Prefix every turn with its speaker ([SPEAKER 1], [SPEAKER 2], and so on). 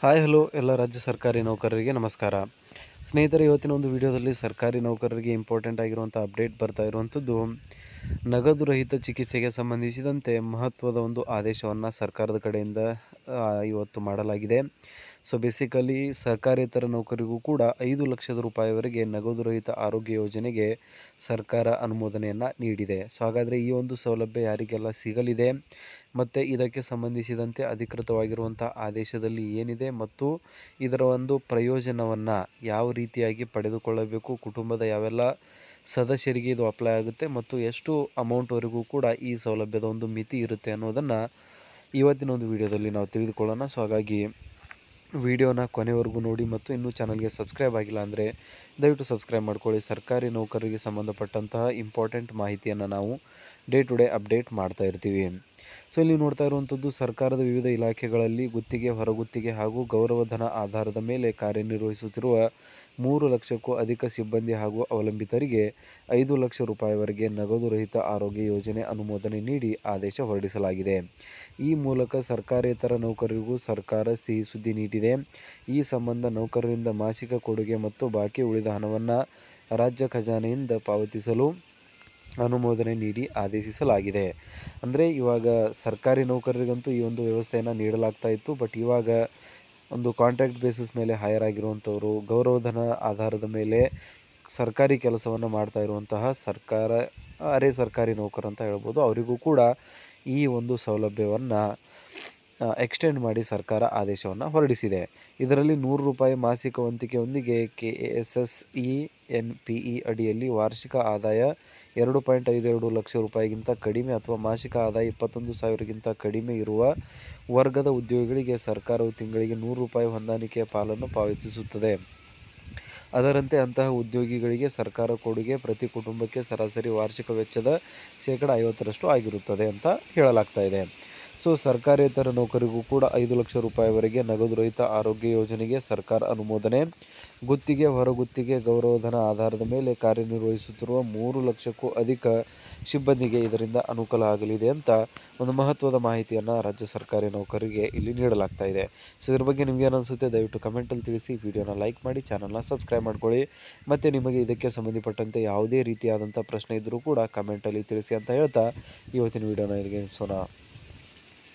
[SPEAKER 1] Hi hello ಎಲ್ಲ ರಾಜ್ಯ ಸರ್ಕಾರಿ ನೌಕರರಿಗೆ ನಮಸ್ಕಾರ. ಸ್ನೇಹಿತರೆ, ಇವತ್ತಿನ ಒಂದು ವಿಡಿಯೋದಲ್ಲಿ ಸರ್ಕಾರಿ ನೌಕರರಿಗೆ ಇಂಪಾರ್ಟೆಂಟ್ ಆಗಿರುವಂಥ ಅಪ್ಡೇಟ್ ಬರ್ತಾ ಇರುವಂಥದ್ದು, ನಗದು ರಹಿತ ಚಿಕಿತ್ಸೆಗೆ ಸಂಬಂಧಿಸಿದಂತೆ ಮಹತ್ವದ ಒಂದು ಆದೇಶವನ್ನು ಸರ್ಕಾರದ ಕಡೆಯಿಂದ ಇವತ್ತು ಮಾಡಲಾಗಿದೆ. ಸೊ ಬೇಸಿಕಲಿ ಸರ್ಕಾರೇತರ ನೌಕರಿಗೂ ಕೂಡ 5 ಲಕ್ಷದ ರೂಪಾಯಿವರೆಗೆ ನಗದು ರಹಿತ ಆರೋಗ್ಯ ಯೋಜನೆಗೆ ಸರ್ಕಾರ ಅನುಮೋದನೆಯನ್ನು ನೀಡಿದೆ. ಸೊ ಹಾಗಾದರೆ ಈ ಒಂದು ಸೌಲಭ್ಯ ಯಾರಿಗೆಲ್ಲ ಸಿಗಲಿದೆ ಮತ್ತು ಇದಕ್ಕೆ ಸಂಬಂಧಿಸಿದಂತೆ ಅಧಿಕೃತವಾಗಿರುವಂಥ ಆದೇಶದಲ್ಲಿ ಏನಿದೆ ಮತ್ತು ಇದರ ಒಂದು ಪ್ರಯೋಜನವನ್ನು ಯಾವ ರೀತಿಯಾಗಿ ಪಡೆದುಕೊಳ್ಳಬೇಕು, ಕುಟುಂಬದ ಯಾವೆಲ್ಲ ಸದಸ್ಯರಿಗೆ ಇದು ಅಪ್ಲೈ ಆಗುತ್ತೆ ಮತ್ತು ಎಷ್ಟು ಅಮೌಂಟ್ವರೆಗೂ ಕೂಡ ಈ ಸೌಲಭ್ಯದ ಒಂದು ಮಿತಿ ಇರುತ್ತೆ ಅನ್ನೋದನ್ನು ಇವತ್ತಿನ ಒಂದು ವಿಡಿಯೋದಲ್ಲಿ ನಾವು ತಿಳಿದುಕೊಳ್ಳೋಣ. ಸೊ ಹಾಗಾಗಿ ವಿಡಿಯೋನ ಕೊನೆವರೆಗೂ ನೋಡಿ ಮತ್ತು ಇನ್ನೂ ಚಾನಲ್ಗೆ ಸಬ್ಸ್ಕ್ರೈಬ್ ಆಗಿಲ್ಲ ಅಂದರೆ ದಯವಿಟ್ಟು ಸಬ್ಸ್ಕ್ರೈಬ್ ಮಾಡ್ಕೊಳ್ಳಿ. ಸರ್ಕಾರಿ ನೌಕರರಿಗೆ ಸಂಬಂಧಪಟ್ಟಂತಹ ಇಂಪಾರ್ಟೆಂಟ್ ಮಾಹಿತಿಯನ್ನು ನಾವು ಡೇ ಟು ಡೇ ಅಪ್ಡೇಟ್ ಮಾಡ್ತಾ ಇರ್ತೀವಿ. ಸೊ ಇಲ್ಲಿ ನೋಡ್ತಾ ಇರುವಂಥದ್ದು, ಸರ್ಕಾರದ ವಿವಿಧ ಇಲಾಖೆಗಳಲ್ಲಿ ಗುತ್ತಿಗೆ, ಹೊರಗುತ್ತಿಗೆ ಹಾಗೂ ಗೌರವಧನ ಆಧಾರದ ಮೇಲೆ ಕಾರ್ಯನಿರ್ವಹಿಸುತ್ತಿರುವ 3 ಲಕ್ಷಕ್ಕೂ ಅಧಿಕ ಸಿಬ್ಬಂದಿ ಹಾಗೂ ಅವಲಂಬಿತರಿಗೆ 5 ಲಕ್ಷ ರೂಪಾಯಿವರೆಗೆ ನಗದು ರಹಿತ ಆರೋಗ್ಯ ಯೋಜನೆ ಅನುಮೋದನೆ ನೀಡಿ ಆದೇಶ ಹೊರಡಿಸಲಾಗಿದೆ. ಈ ಮೂಲಕ ಸರ್ಕಾರೇತರ ನೌಕರರಿಗೂ ಸರ್ಕಾರ ಸಿಹಿ ಸುದ್ದಿ ನೀಡಿದೆ. ಈ ಸಂಬಂಧ ನೌಕರರಿಂದ ಮಾಸಿಕ ಕೊಡುಗೆ ಮತ್ತು ಬಾಕಿ ಉಳಿದ ಹಣವನ್ನು ರಾಜ್ಯ ಖಜಾನೆಯಿಂದ ಪಾವತಿಸಲು ಅನುಮೋದನೆ ನೀಡಿ ಆದೇಶಿಸಲಾಗಿದೆ. ಅಂದರೆ ಇವಾಗ ಸರ್ಕಾರಿ ನೌಕರರಿಗಂತೂ ಈ ಒಂದು ವ್ಯವಸ್ಥೆಯನ್ನು ನೀಡಲಾಗ್ತಾ ಇತ್ತು. ಬಟ್ ಇವಾಗ ಒಂದು ಕಾಂಟ್ರಾಕ್ಟ್ ಬೇಸಿಸ್ ಮೇಲೆ ಹೈರ್ ಆಗಿರುವಂಥವರು, ಗೌರವಧನ ಆಧಾರದ ಮೇಲೆ ಸರ್ಕಾರಿ ಕೆಲಸವನ್ನು ಮಾಡ್ತಾ ಇರುವಂತಹ ಅರೆ ಸರ್ಕಾರಿ ನೌಕರ ಅಂತ ಹೇಳ್ಬೋದು, ಅವರಿಗೂ ಕೂಡ ಈ ಒಂದು ಸೌಲಭ್ಯವನ್ನು ಎಕ್ಸ್ಟೆಂಡ್ ಮಾಡಿ ಸರ್ಕಾರ ಆದೇಶವನ್ನು ಹೊರಡಿಸಿದೆ. ಇದರಲ್ಲಿ 100 ರೂಪಾಯಿ ಮಾಸಿಕ ವಂತಿಕೆಯೊಂದಿಗೆ KSSENPE ಅಡಿಯಲ್ಲಿ ವಾರ್ಷಿಕ ಆದಾಯ 2.52 ಲಕ್ಷ ರೂಪಾಯಿಗಿಂತ ಕಡಿಮೆ ಅಥವಾ ಮಾಸಿಕ ಆದಾಯ 21,000ಗಿಂತ ಕಡಿಮೆ ಇರುವ ವರ್ಗದ ಉದ್ಯೋಗಿಗಳಿಗೆ ಸರ್ಕಾರವು ತಿಂಗಳಿಗೆ 100 ರೂಪಾಯಿ ಹೊಂದಾಣಿಕೆಯ ಪಾಲನ್ನು ಪಾವತಿಸುತ್ತದೆ. ಅದರಂತೆ ಅಂತಹ ಉದ್ಯೋಗಿಗಳಿಗೆ ಸರ್ಕಾರ ಕೊಡುಗೆ ಪ್ರತಿ ಕುಟುಂಬಕ್ಕೆ ಸರಾಸರಿ ವಾರ್ಷಿಕ ವೆಚ್ಚದ 50% ಆಗಿರುತ್ತದೆ ಅಂತ ಹೇಳಲಾಗ್ತಾ ಇದೆ. ಸೊ ಸರ್ಕಾರೇತರ ನೌಕರಿಗೂ ಕೂಡ 5 ಲಕ್ಷ ರೂಪಾಯಿವರೆಗೆ ನಗದು ರಹಿತ ಆರೋಗ್ಯ ಯೋಜನೆಗೆ ಸರ್ಕಾರ ಅನುಮೋದನೆ. ಗುತ್ತಿಗೆ, ಹೊರಗುತ್ತಿಗೆ, ಗೌರವಧನ ಆಧಾರದ ಮೇಲೆ ಕಾರ್ಯನಿರ್ವಹಿಸುತ್ತಿರುವ 3 ಲಕ್ಷಕ್ಕೂ ಅಧಿಕ ಸಿಬ್ಬಂದಿಗೆ ಇದರಿಂದ ಅನುಕೂಲ ಆಗಲಿದೆ ಅಂತ ಒಂದು ಮಹತ್ವದ ಮಾಹಿತಿಯನ್ನು ರಾಜ್ಯ ಸರ್ಕಾರಿ ನೌಕರರಿಗೆ ಇಲ್ಲಿ ನೀಡಲಾಗ್ತಾ ಇದೆ. ಸೊ ಇದ್ರ ಬಗ್ಗೆ ನಿಮಗೇನು ಅನಿಸುತ್ತೆ ದಯವಿಟ್ಟು ಕಮೆಂಟಲ್ಲಿ ತಿಳಿಸಿ. ವಿಡಿಯೋನ ಲೈಕ್ ಮಾಡಿ, ಚಾನಲ್ನ ಸಬ್ಸ್ಕ್ರೈಬ್ ಮಾಡ್ಕೊಳ್ಳಿ. ಮತ್ತು ನಿಮಗೆ ಇದಕ್ಕೆ ಸಂಬಂಧಪಟ್ಟಂತೆ ಯಾವುದೇ ರೀತಿಯಾದಂಥ ಪ್ರಶ್ನೆ ಇದ್ದರೂ ಕೂಡ ಕಮೆಂಟಲ್ಲಿ ತಿಳಿಸಿ ಅಂತ ಹೇಳ್ತಾ ಇವತ್ತಿನ ವಿಡಿಯೋನ ಇಲ್ಲಿಗೆ ಮುಗಿಸೋಣ.